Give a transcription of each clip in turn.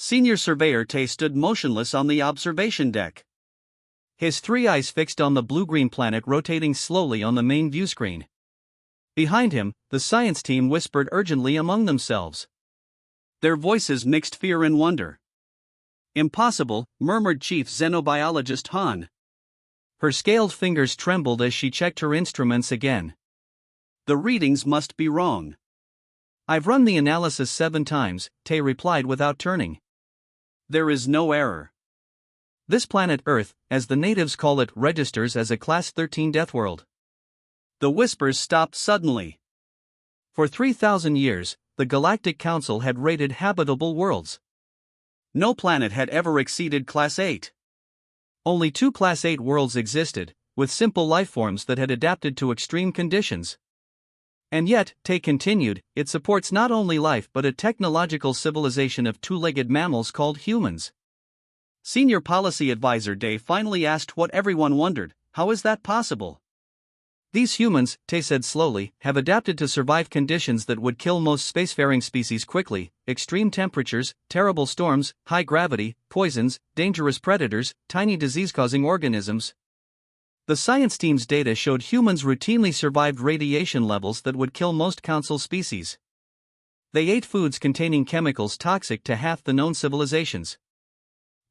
Senior Surveyor Tay stood motionless on the observation deck. His three eyes fixed on the blue-green planet rotating slowly on the main view screen. Behind him, the science team whispered urgently among themselves. Their voices mixed fear and wonder. "Impossible," murmured Chief Xenobiologist Han. Her scaled fingers trembled as she checked her instruments again. "The readings must be wrong." "I've run the analysis 7 times, Tay replied without turning. "There is no error. This planet Earth, as the natives call it, registers as a Class 13 Deathworld." The whispers stopped suddenly. For 3,000 years, the Galactic Council had rated habitable worlds. No planet had ever exceeded Class 8. Only 2 Class 8 worlds existed, with simple lifeforms that had adapted to extreme conditions. And yet, Tay continued, it supports not only life but a technological civilization of 2-legged mammals called humans. Senior Policy Advisor Day finally asked what everyone wondered: how is that possible? "These humans," Tay said slowly, "have adapted to survive conditions that would kill most spacefaring species quickly: extreme temperatures, terrible storms, high gravity, poisons, dangerous predators, tiny disease-causing organisms." The science team's data showed humans routinely survived radiation levels that would kill most Council species. They ate foods containing chemicals toxic to half the known civilizations.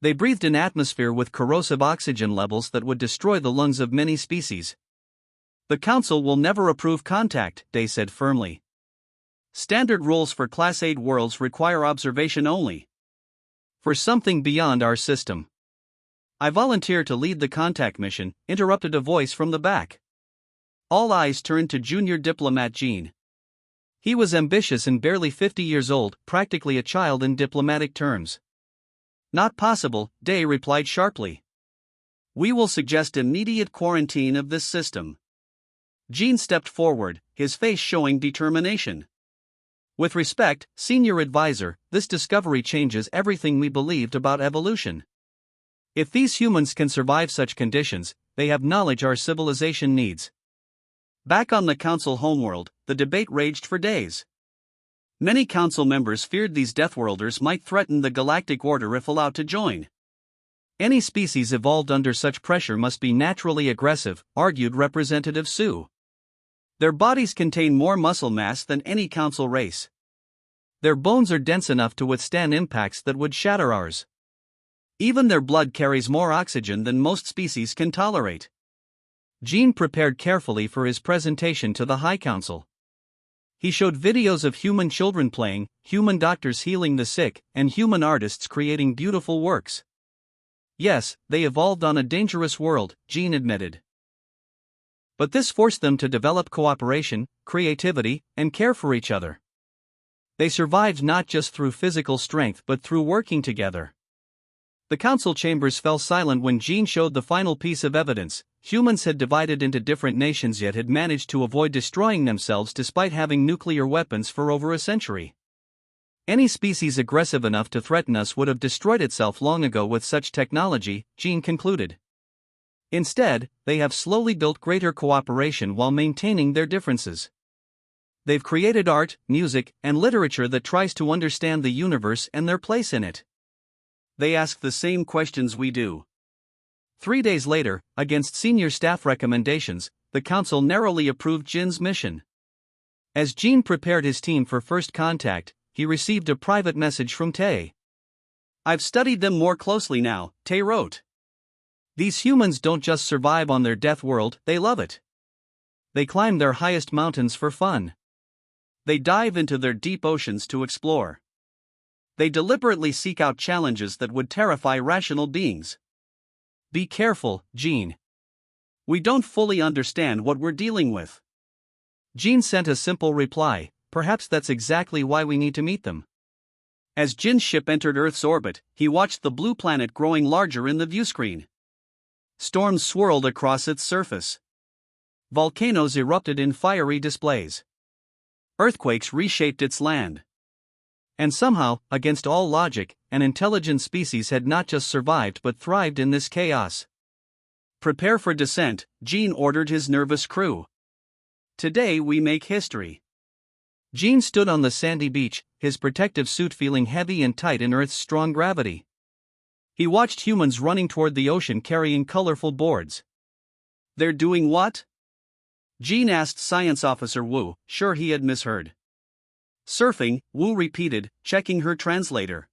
They breathed an atmosphere with corrosive oxygen levels that would destroy the lungs of many species. "The Council will never approve contact," Day said firmly. "Standard rules for Class 8 worlds require observation only. For something beyond our system." "I volunteer to lead the contact mission," interrupted a voice from the back. All eyes turned to junior diplomat Gene. He was ambitious and barely 50 years old, practically a child in diplomatic terms. "Not possible," Day replied sharply. "We will suggest immediate quarantine of this system." Gene stepped forward, his face showing determination. "With respect, Senior Advisor, this discovery changes everything we believed about evolution. If these humans can survive such conditions, they have knowledge our civilization needs." Back on the Council homeworld, the debate raged for days. Many Council members feared these Deathworlders might threaten the Galactic Order if allowed to join. Any species evolved under such pressure must be naturally aggressive, argued Representative Sue. Their bodies contain more muscle mass than any Council race. Their bones are dense enough to withstand impacts that would shatter ours. Even their blood carries more oxygen than most species can tolerate. Gene prepared carefully for his presentation to the High Council. He showed videos of human children playing, human doctors healing the sick, and human artists creating beautiful works. "Yes, they evolved on a dangerous world," Gene admitted. "But this forced them to develop cooperation, creativity, and care for each other. They survived not just through physical strength but through working together." The Council chambers fell silent when Gene showed the final piece of evidence. Humans had divided into different nations yet had managed to avoid destroying themselves despite having nuclear weapons for over a century. Any species aggressive enough to threaten us would have destroyed itself long ago with such technology, Gene concluded. Instead, they have slowly built greater cooperation while maintaining their differences. They've created art, music, and literature that tries to understand the universe and their place in it. They ask the same questions we do. 3 days later, against senior staff recommendations, the Council narrowly approved Jin's mission. As Gene prepared his team for first contact, he received a private message from Tay. "I've studied them more closely now," Tay wrote. "These humans don't just survive on their death world, they love it. They climb their highest mountains for fun. They dive into their deep oceans to explore. They deliberately seek out challenges that would terrify rational beings. Be careful, Gene. We don't fully understand what we're dealing with." Gene sent a simple reply: "Perhaps that's exactly why we need to meet them." As Jin's ship entered Earth's orbit, he watched the blue planet growing larger in the viewscreen. Storms swirled across its surface. Volcanoes erupted in fiery displays. Earthquakes reshaped its land. And somehow, against all logic, an intelligent species had not just survived but thrived in this chaos. "Prepare for descent," Gene ordered his nervous crew. "Today we make history." Gene stood on the sandy beach, his protective suit feeling heavy and tight in Earth's strong gravity. He watched humans running toward the ocean carrying colorful boards. "They're doing what?" Gene asked Science Officer Wu, sure he had misheard. "Surfing," Wu repeated, checking her translator.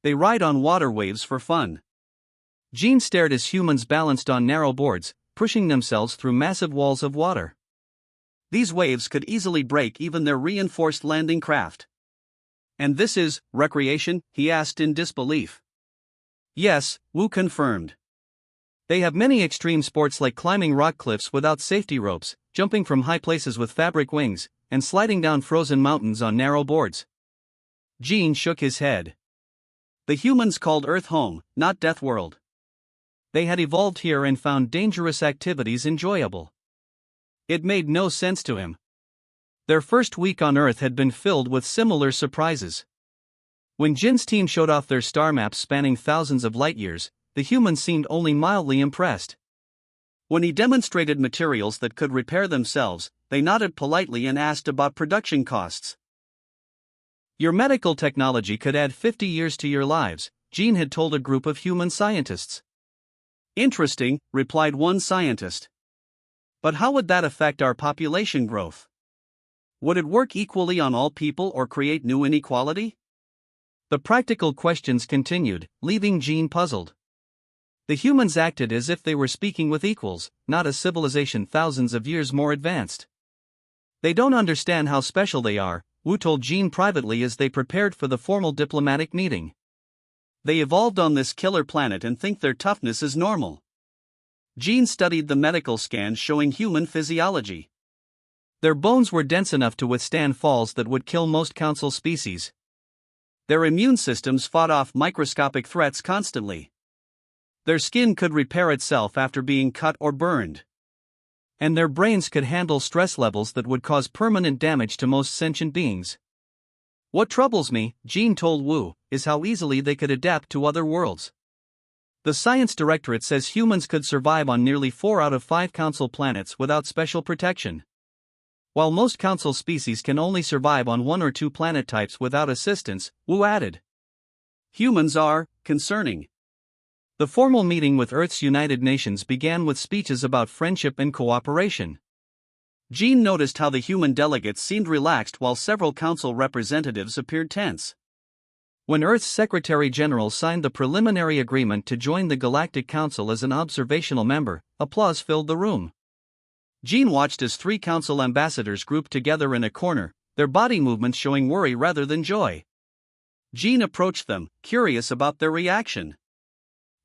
"They ride on water waves for fun." Gene stared as humans balanced on narrow boards, pushing themselves through massive walls of water. These waves could easily break even their reinforced landing craft. "And this is recreation?" he asked in disbelief. "Yes," Wu confirmed. "They have many extreme sports like climbing rock cliffs without safety ropes, jumping from high places with fabric wings, and sliding down frozen mountains on narrow boards." Gene shook his head. The humans called Earth home, not Deathworld. They had evolved here and found dangerous activities enjoyable. It made no sense to him. Their first week on Earth had been filled with similar surprises. When Jin's team showed off their star maps spanning thousands of light years, the humans seemed only mildly impressed. When he demonstrated materials that could repair themselves, they nodded politely and asked about production costs. "Your medical technology could add 50 years to your lives," Gene had told a group of human scientists. "Interesting," replied one scientist. "But how would that affect our population growth? Would it work equally on all people or create new inequality?" The practical questions continued, leaving Gene puzzled. The humans acted as if they were speaking with equals, not a civilization thousands of years more advanced. "They don't understand how special they are," Wu told Gene privately as they prepared for the formal diplomatic meeting. "They evolved on this killer planet and think their toughness is normal." Gene studied the medical scans showing human physiology. Their bones were dense enough to withstand falls that would kill most council species. Their immune systems fought off microscopic threats constantly. Their skin could repair itself after being cut or burned. And their brains could handle stress levels that would cause permanent damage to most sentient beings. "What troubles me," Gene told Wu, "is how easily they could adapt to other worlds. The Science Directorate says humans could survive on nearly 4 out of 5 Council planets without special protection. While most Council species can only survive on 1 or 2 planet types without assistance," Wu added. "Humans are concerning." The formal meeting with Earth's United Nations began with speeches about friendship and cooperation. Gene noticed how the human delegates seemed relaxed while several Council representatives appeared tense. When Earth's Secretary General signed the preliminary agreement to join the Galactic Council as an observational member, applause filled the room. Gene watched as 3 Council ambassadors grouped together in a corner, their body movements showing worry rather than joy. Gene approached them, curious about their reaction.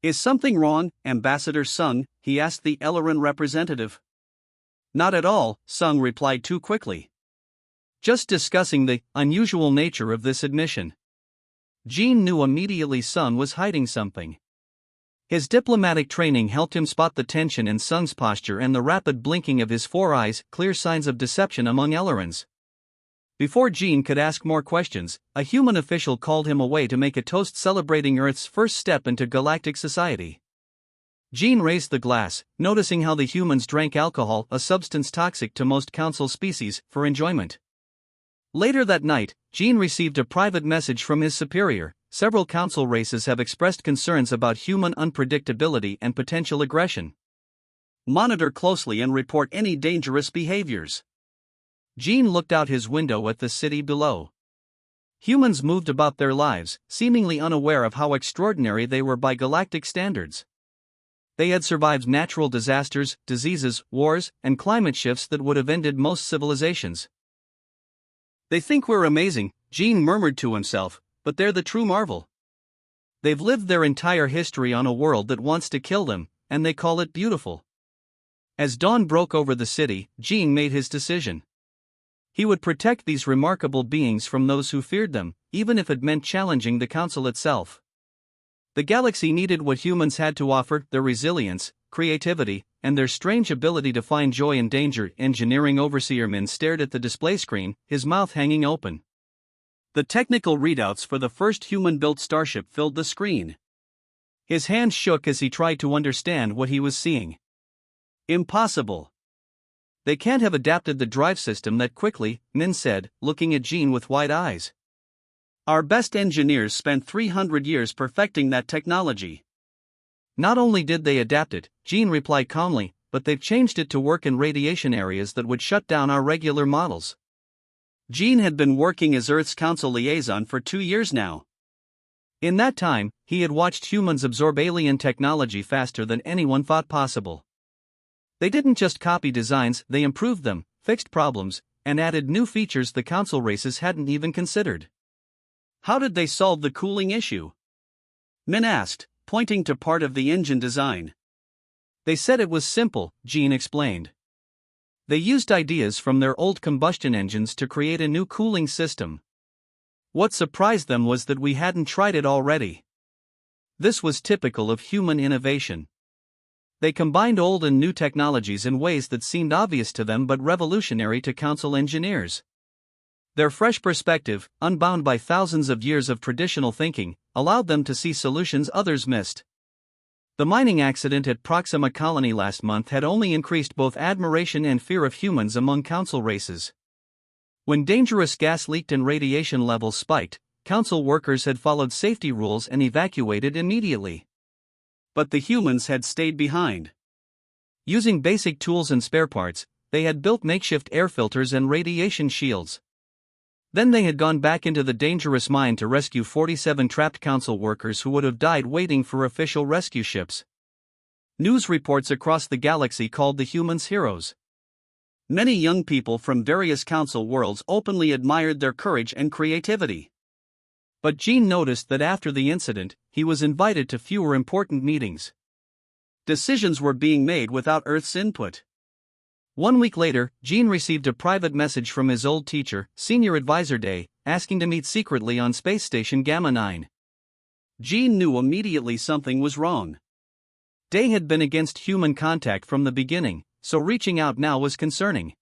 "Is something wrong, Ambassador Sung?" he asked the Elleran representative. "Not at all," Sung replied too quickly. "Just discussing the unusual nature of this admission." Gene knew immediately Sung was hiding something. His diplomatic training helped him spot the tension in Sung's posture and the rapid blinking of his 4 eyes, clear signs of deception among Ellerans. Before Gene could ask more questions, a human official called him away to make a toast celebrating Earth's first step into galactic society. Gene raised the glass, noticing how the humans drank alcohol, a substance toxic to most Council species, for enjoyment. Later that night, Gene received a private message from his superior. Several Council races have expressed concerns about human unpredictability and potential aggression. Monitor closely and report any dangerous behaviors. Gene looked out his window at the city below. Humans moved about their lives, seemingly unaware of how extraordinary they were by galactic standards. They had survived natural disasters, diseases, wars, and climate shifts that would have ended most civilizations. "They think we're amazing," Gene murmured to himself, "but they're the true marvel. They've lived their entire history on a world that wants to kill them, and they call it beautiful." As dawn broke over the city, Gene made his decision. He would protect these remarkable beings from those who feared them, even if it meant challenging the Council itself. The galaxy needed what humans had to offer: their resilience, creativity, and their strange ability to find joy in danger. Engineering Overseer Min stared at the display screen, his mouth hanging open. The technical readouts for the first human-built starship filled the screen. His hands shook as he tried to understand what he was seeing. Impossible. They can't have adapted the drive system that quickly, Min said, looking at Jean with wide eyes. Our best engineers spent 300 years perfecting that technology. Not only did they adapt it, Jean replied calmly, but they've changed it to work in radiation areas that would shut down our regular models. Jean had been working as Earth's Council liaison for 2 years now. In that time, he had watched humans absorb alien technology faster than anyone thought possible. They didn't just copy designs, they improved them, fixed problems, and added new features the Council races hadn't even considered. How did they solve the cooling issue? Min asked, pointing to part of the engine design. They said it was simple, Jean explained. They used ideas from their old combustion engines to create a new cooling system. What surprised them was that we hadn't tried it already. This was typical of human innovation. They combined old and new technologies in ways that seemed obvious to them but revolutionary to Council engineers. Their fresh perspective, unbound by thousands of years of traditional thinking, allowed them to see solutions others missed. The mining accident at Proxima Colony last month had only increased both admiration and fear of humans among Council races. When dangerous gas leaked and radiation levels spiked, Council workers had followed safety rules and evacuated immediately. But the humans had stayed behind. Using basic tools and spare parts, they had built makeshift air filters and radiation shields. Then they had gone back into the dangerous mine to rescue 47 trapped Council workers who would have died waiting for official rescue ships. News reports across the galaxy called the humans heroes. Many young people from various Council worlds openly admired their courage and creativity. But Jean noticed that after the incident, he was invited to fewer important meetings. Decisions were being made without Earth's input. 1 week later, Jean received a private message from his old teacher, Senior Advisor Day, asking to meet secretly on Space Station Gamma 9. Jean knew immediately something was wrong. Day had been against human contact from the beginning, so reaching out now was concerning.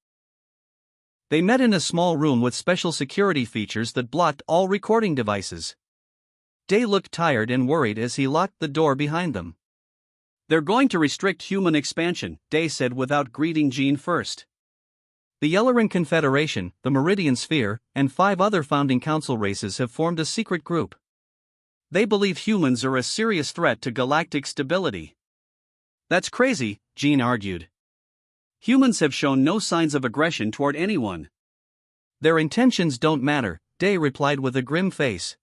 They met in a small room with special security features that blocked all recording devices. Day looked tired and worried as he locked the door behind them. They're going to restrict human expansion, Day said without greeting Jean first. The Yelloran Confederation, the Meridian Sphere, and 5 other founding Council races have formed a secret group. They believe humans are a serious threat to galactic stability. That's crazy, Jean argued. Humans have shown no signs of aggression toward anyone. Their intentions don't matter, Day replied with a grim face.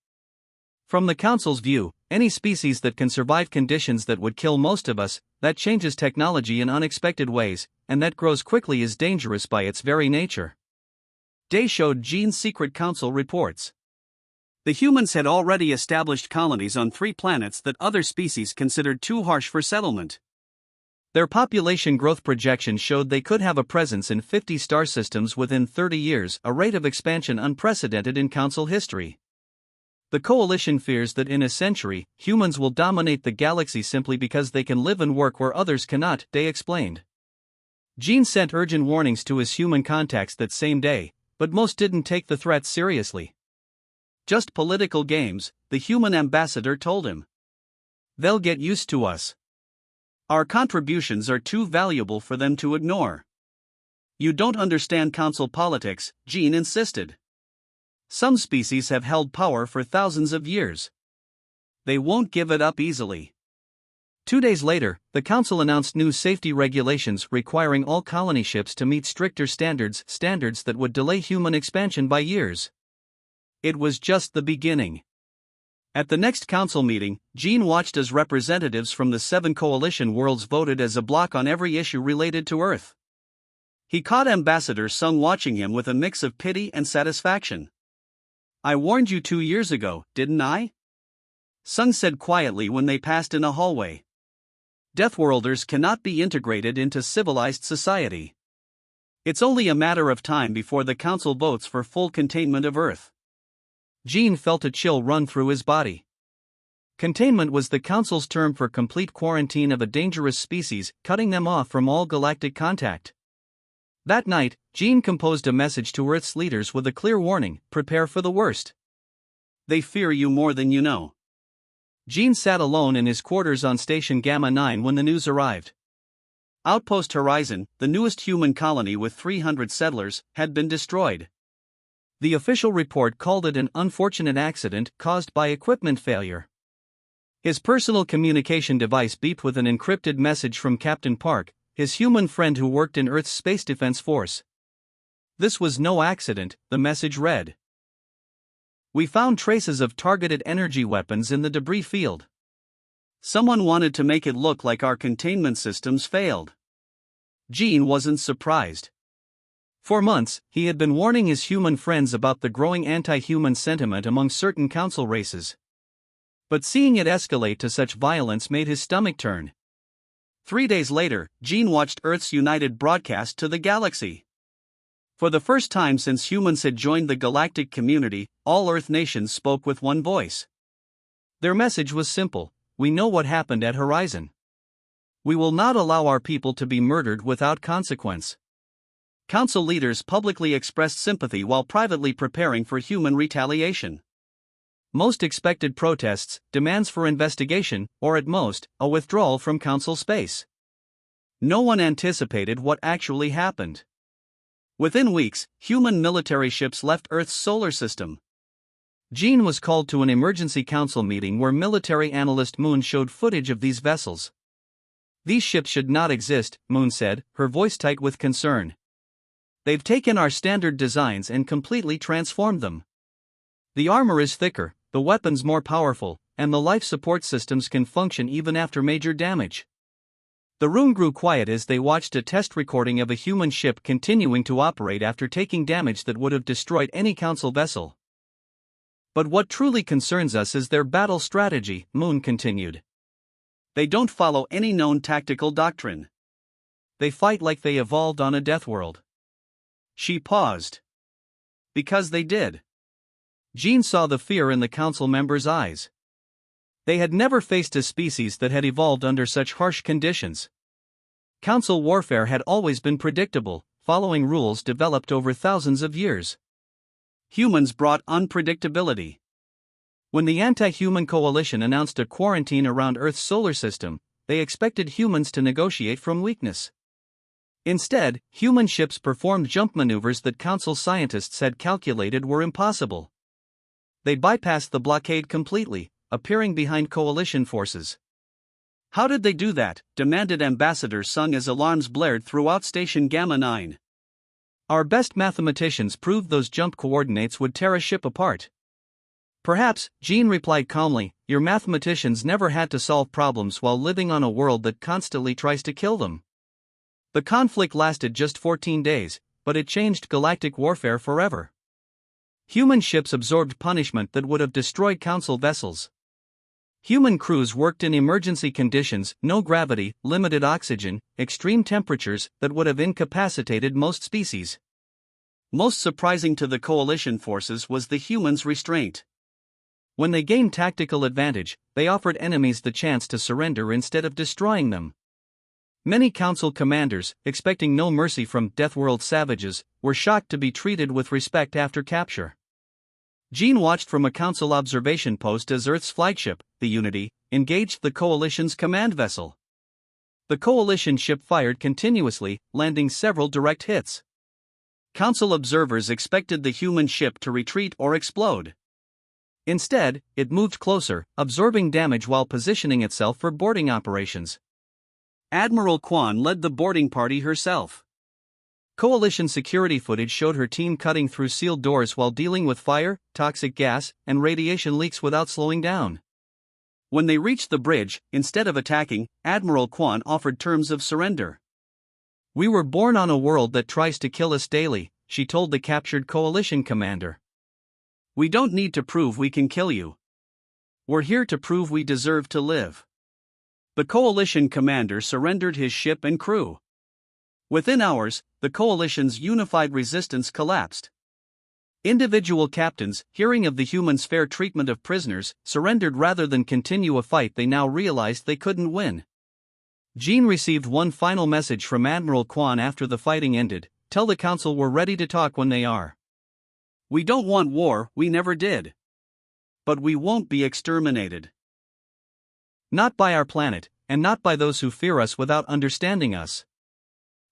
From the Council's view, any species that can survive conditions that would kill most of us, that changes technology in unexpected ways, and that grows quickly is dangerous by its very nature. Day showed Jean's secret Council reports. The humans had already established colonies on 3 planets that other species considered too harsh for settlement. Their population growth projections showed they could have a presence in 50 star systems within 30 years, a rate of expansion unprecedented in Council history. The Coalition fears that in a century, humans will dominate the galaxy simply because they can live and work where others cannot, Day explained. Jean sent urgent warnings to his human contacts that same day, but most didn't take the threat seriously. Just political games, the human ambassador told him. They'll get used to us. Our contributions are too valuable for them to ignore. You don't understand Council politics, Jean insisted. Some species have held power for thousands of years. They won't give it up easily. 2 days later, the Council announced new safety regulations requiring all colony ships to meet stricter standards that would delay human expansion by years. It was just the beginning. At the next Council meeting, Jean watched as representatives from the 7 coalition worlds voted as a bloc on every issue related to Earth. He caught Ambassador Sung watching him with a mix of pity and satisfaction. I warned you 2 years ago, didn't I? Sung said quietly when they passed in a hallway. Deathworlders cannot be integrated into civilized society. It's only a matter of time before the Council votes for full containment of Earth. Jean felt a chill run through his body. Containment was the Council's term for complete quarantine of a dangerous species, cutting them off from all galactic contact. That night, Jean composed a message to Earth's leaders with a clear warning: prepare for the worst. They fear you more than you know. Jean sat alone in his quarters on Station Gamma 9 when the news arrived. Outpost Horizon, the newest human colony with 300 settlers, had been destroyed. The official report called it an unfortunate accident caused by equipment failure. His personal communication device beeped with an encrypted message from Captain Park, his human friend who worked in Earth's Space Defense Force. This was no accident, the message read. We found traces of targeted energy weapons in the debris field. Someone wanted to make it look like our containment systems failed. Gene wasn't surprised. For months, he had been warning his human friends about the growing anti-human sentiment among certain council races. But seeing it escalate to such violence made his stomach turn. 3 days later, Gene watched Earth's United broadcast to the galaxy. For the first time since humans had joined the galactic community, all Earth nations spoke with one voice. Their message was simple: we know what happened at Horizon. We will not allow our people to be murdered without consequence. Council leaders publicly expressed sympathy while privately preparing for human retaliation. Most expected protests, demands for investigation, or at most, a withdrawal from Council space. No one anticipated what actually happened. Within weeks, human military ships left Earth's solar system. Gene was called to an emergency council meeting where military analyst Moon showed footage of these vessels. These ships should not exist, Moon said, her voice tight with concern. They've taken our standard designs and completely transformed them. The armor is thicker, the weapons more powerful, and the life support systems can function even after major damage. The room grew quiet as they watched a test recording of a human ship continuing to operate after taking damage that would have destroyed any council vessel. But what truly concerns us is their battle strategy, Moon continued. They don't follow any known tactical doctrine. They fight like they evolved on a Deathworld. She paused. Because they did. Gene saw the fear in the council members' eyes. They had never faced a species that had evolved under such harsh conditions. Council warfare had always been predictable, following rules developed over thousands of years. Humans brought unpredictability. When the anti-human coalition announced a quarantine around Earth's solar system, they expected humans to negotiate from weakness. Instead, human ships performed jump maneuvers that Council scientists had calculated were impossible. They bypassed the blockade completely, appearing behind coalition forces. How did they do that? Demanded Ambassador Sung as alarms blared throughout Station Gamma 9. Our best mathematicians proved those jump coordinates would tear a ship apart. Perhaps, Gene replied calmly, your mathematicians never had to solve problems while living on a world that constantly tries to kill them. The conflict lasted just 14 days, but it changed galactic warfare forever. Human ships absorbed punishment that would have destroyed Council vessels. Human crews worked in emergency conditions, no gravity, limited oxygen, extreme temperatures that would have incapacitated most species. Most surprising to the coalition forces was the humans' restraint. When they gained tactical advantage, they offered enemies the chance to surrender instead of destroying them. Many Council commanders, expecting no mercy from Deathworld savages, were shocked to be treated with respect after capture. Gene watched from a Council observation post as Earth's flagship, the Unity, engaged the Coalition's command vessel. The Coalition ship fired continuously, landing several direct hits. Council observers expected the human ship to retreat or explode. Instead, it moved closer, absorbing damage while positioning itself for boarding operations. Admiral Kwan led the boarding party herself. Coalition security footage showed her team cutting through sealed doors while dealing with fire, toxic gas, and radiation leaks without slowing down. When they reached the bridge, instead of attacking, Admiral Kwan offered terms of surrender. We were born on a world that tries to kill us daily, she told the captured Coalition commander. We don't need to prove we can kill you. We're here to prove we deserve to live. The Coalition commander surrendered his ship and crew. Within hours, the Coalition's unified resistance collapsed. Individual captains, hearing of the humans' fair treatment of prisoners, surrendered rather than continue a fight they now realized they couldn't win. Gene received one final message from Admiral Kwan after the fighting ended: tell the Council we're ready to talk when they are. We don't want war, we never did. But we won't be exterminated. Not by our planet, and not by those who fear us without understanding us.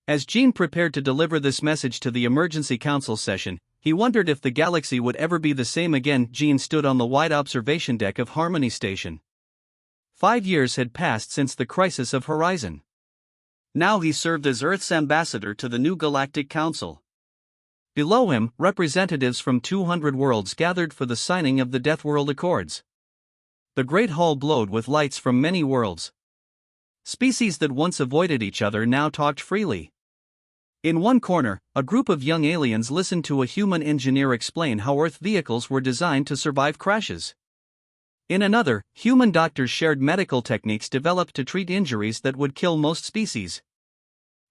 As Gene prepared to deliver this message to the emergency council session, he wondered if the galaxy would ever be the same again. Gene stood on the wide observation deck of Harmony Station. 5 years had passed since the crisis of Horizon. Now he served as Earth's ambassador to the new Galactic Council. Below him, representatives from 200 worlds gathered for the signing of the Deathworld Accords. The Great Hall glowed with lights from many worlds. Species that once avoided each other now talked freely. In one corner, a group of young aliens listened to a human engineer explain how Earth vehicles were designed to survive crashes. In another, human doctors shared medical techniques developed to treat injuries that would kill most species.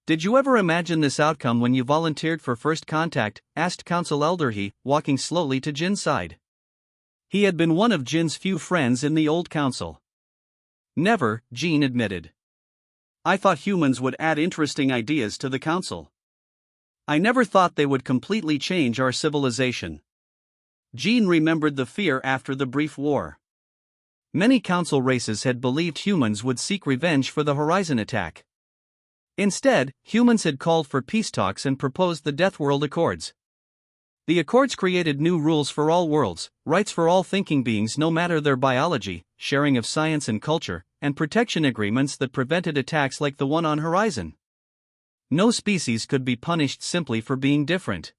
"Did you ever imagine this outcome when you volunteered for First Contact?" asked Council Elder He, walking slowly to Jin's side. He had been one of Jin's few friends in the old council. "Never," Jin admitted. "I thought humans would add interesting ideas to the council. I never thought they would completely change our civilization." Jin remembered the fear after the brief war. Many council races had believed humans would seek revenge for the Horizon attack. Instead, humans had called for peace talks and proposed the Deathworld Accords. The Accords created new rules for all worlds, rights for all thinking beings no matter their biology, sharing of science and culture, and protection agreements that prevented attacks like the one on Horizon. No species could be punished simply for being different.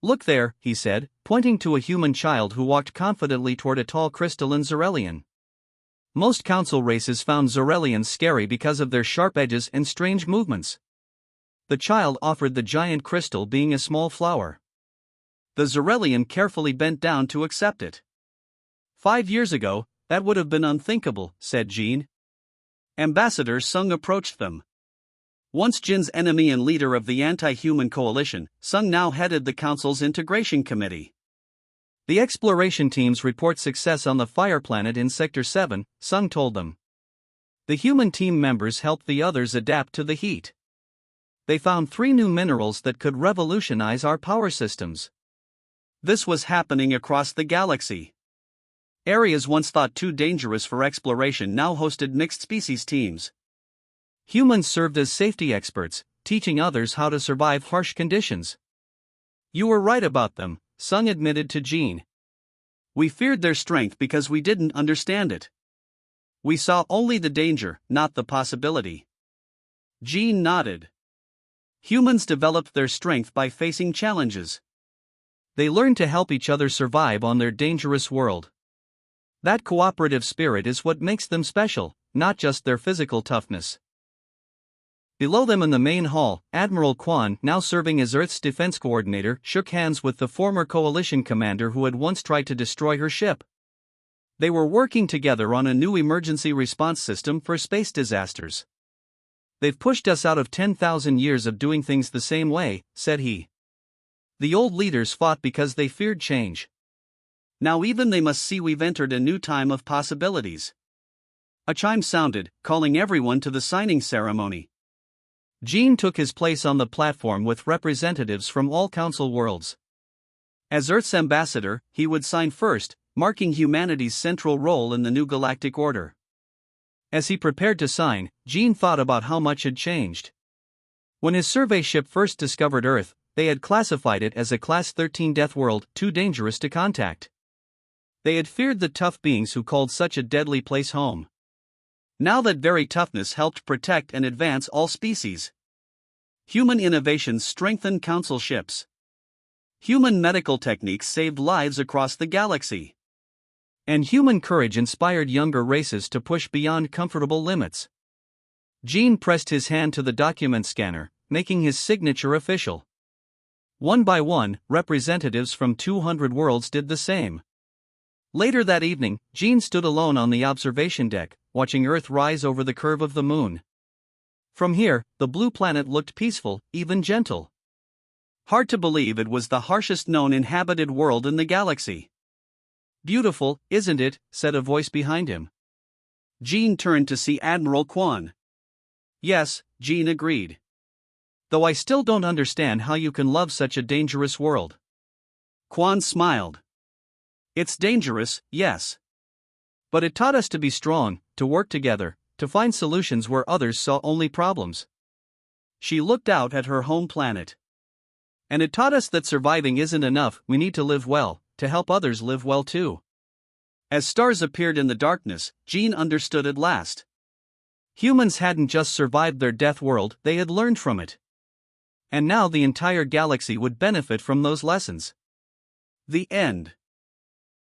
"Look there," he said, pointing to a human child who walked confidently toward a tall crystalline Zorellian. Most council races found Zorellians scary because of their sharp edges and strange movements. The child offered the giant crystal, being a small flower. The Zorellian carefully bent down to accept it. 5 years ago, that would have been unthinkable, said Jean. Ambassador Sung approached them. Once Jin's enemy and leader of the anti-human coalition, Sung now headed the council's integration committee. "The exploration teams report success on the fire planet in Sector 7, Sung told them. "The human team members helped the others adapt to the heat. They found 3 new minerals that could revolutionize our power systems." This was happening across the galaxy. Areas once thought too dangerous for exploration now hosted mixed-species teams. Humans served as safety experts, teaching others how to survive harsh conditions. "You were right about them," Sung admitted to Jean. "We feared their strength because we didn't understand it. We saw only the danger, not the possibility." Jean nodded. Humans developed their strength by facing challenges. They learned to help each other survive on their dangerous world. That cooperative spirit is what makes them special, not just their physical toughness. Below them in the main hall, Admiral Quan, now serving as Earth's defense coordinator, shook hands with the former coalition commander who had once tried to destroy her ship. They were working together on a new emergency response system for space disasters. "They've pushed us out of 10,000 years of doing things the same way," said he. "The old leaders fought because they feared change. Now even they must see we've entered a new time of possibilities." A chime sounded, calling everyone to the signing ceremony. Jean took his place on the platform with representatives from all council worlds. As Earth's ambassador, he would sign first, marking humanity's central role in the new galactic order. As he prepared to sign, Jean thought about how much had changed. When his survey ship first discovered Earth, they had classified it as a Class 13 Deathworld, too dangerous to contact. They had feared the tough beings who called such a deadly place home. Now that very toughness helped protect and advance all species. Human innovations strengthened council ships. Human medical techniques saved lives across the galaxy. And human courage inspired younger races to push beyond comfortable limits. Jean pressed his hand to the document scanner, making his signature official. One by one, representatives from 200 worlds did the same. Later that evening, Jean stood alone on the observation deck, watching Earth rise over the curve of the moon. From here, the blue planet looked peaceful, even gentle. Hard to believe it was the harshest known inhabited world in the galaxy. "Beautiful, isn't it?" said a voice behind him. Jean turned to see Admiral Quan. "Yes," Jean agreed. "Though I still don't understand how you can love such a dangerous world." Quan smiled. "It's dangerous, yes. But it taught us to be strong, to work together, to find solutions where others saw only problems." She looked out at her home planet. And it taught us that surviving isn't enough, we need to live well, to help others live well too. As stars appeared in the darkness, Jean understood at last. Humans hadn't just survived their death world, they had learned from it. And now the entire galaxy would benefit from those lessons. The end.